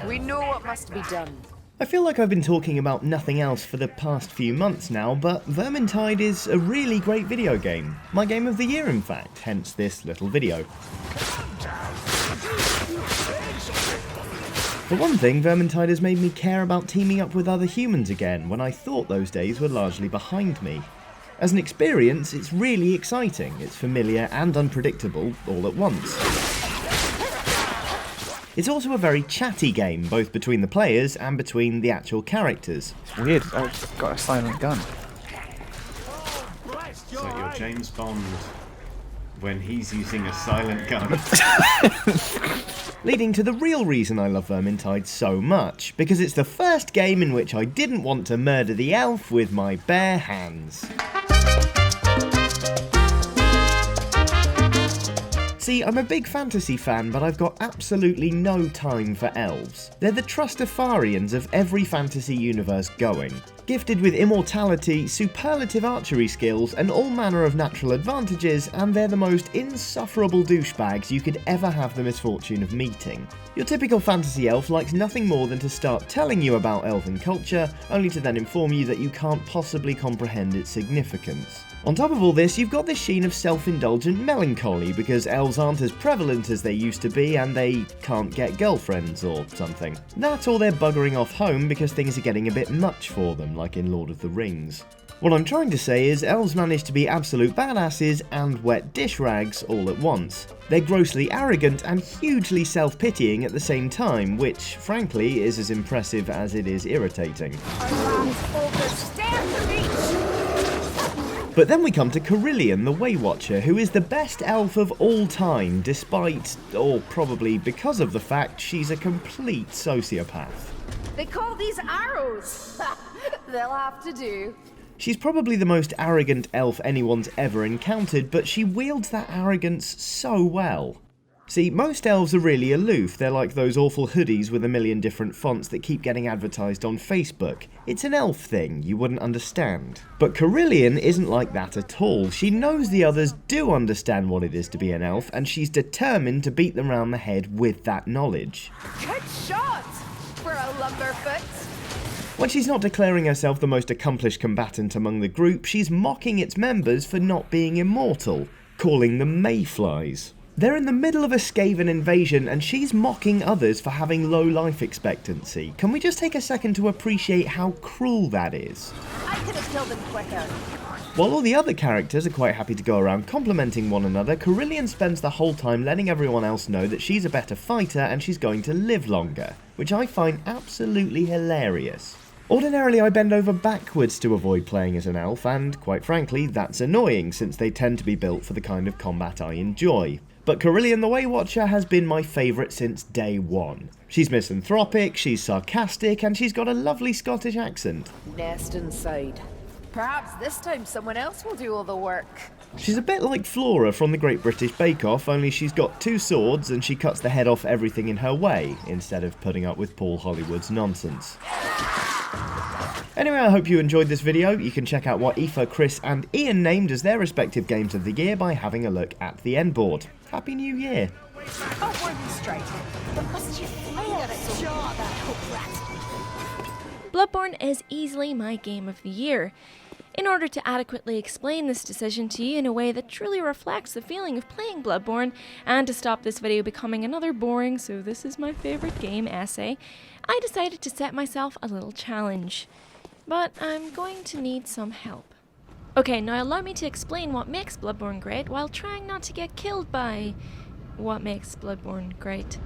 We know what must be done. I feel like I've been talking about nothing else for the past few months now, but Vermintide is a really great video game. My game of the year, in fact, hence this little video. For one thing, Vermintide has made me care about teaming up with other humans again, when I thought those days were largely behind me. As an experience, it's really exciting. It's familiar and unpredictable all at once. It's also a very chatty game, both between the players and between the actual characters. It's weird, I've got a silent gun. So you're James Bond when he's using a silent gun. Leading to the real reason I love Vermintide so much, because it's the first game in which I didn't want to murder the elf with my bare hands. See, I'm a big fantasy fan, but I've got absolutely no time for elves. They're the Trustafarians of every fantasy universe going. Gifted with immortality, superlative archery skills, and all manner of natural advantages, and they're the most insufferable douchebags you could ever have the misfortune of meeting. Your typical fantasy elf likes nothing more than to start telling you about elven culture, only to then inform you that you can't possibly comprehend its significance. On top of all this, you've got this sheen of self-indulgent melancholy because elves aren't as prevalent as they used to be and they can't get girlfriends or something. That or they're buggering off home because things are getting a bit much for them, like in Lord of the Rings. What I'm trying to say is elves manage to be absolute badasses and wet dish rags all at once. They're grossly arrogant and hugely self-pitying at the same time, which, frankly, is as impressive as it is irritating. But then we come to Carillion the Waywatcher, who is the best elf of all time, despite, or probably because of the fact, she's a complete sociopath. They call these arrows. They'll have to do. She's probably the most arrogant elf anyone's ever encountered, but she wields that arrogance so well. See, most elves are really aloof. They're like those awful hoodies with a million different fonts that keep getting advertised on Facebook. It's an elf thing, you wouldn't understand. But Carillion isn't like that at all. She knows the others do understand what it is to be an elf, and she's determined to beat them round the head with that knowledge. Good shot for a lumberfoot. When she's not declaring herself the most accomplished combatant among the group, she's mocking its members for not being immortal, calling them mayflies. They're in the middle of a skaven invasion and she's mocking others for having low life expectancy. Can we just take a second to appreciate how cruel that is? I could have killed them quicker. While all the other characters are quite happy to go around complimenting one another, Carillion spends the whole time letting everyone else know that she's a better fighter and she's going to live longer, which I find absolutely hilarious. Ordinarily I bend over backwards to avoid playing as an elf, and quite frankly that's annoying since they tend to be built for the kind of combat I enjoy. But Carillion the Waywatcher has been my favourite since day one. She's misanthropic, she's sarcastic, and she's got a lovely Scottish accent. Nest inside. Perhaps this time someone else will do all the work. She's a bit like Flora from the Great British Bake Off, only she's got two swords and she cuts the head off everything in her way, instead of putting up with Paul Hollywood's nonsense. Anyway, I hope you enjoyed this video. You can check out what Aoife, Chris and Ian named as their respective games of the year by having a look at the end board. Happy New Year! Oh, we're straight. But must you fire it? Jaw that hook rat. Bloodborne is easily my game of the year. In order to adequately explain this decision to you in a way that truly reflects the feeling of playing Bloodborne, and to stop this video becoming another boring "so this is my favourite game" essay, I decided to set myself a little challenge. But I'm going to need some help. Okay, now allow me to explain what makes Bloodborne great while trying not to get killed by what makes Bloodborne great.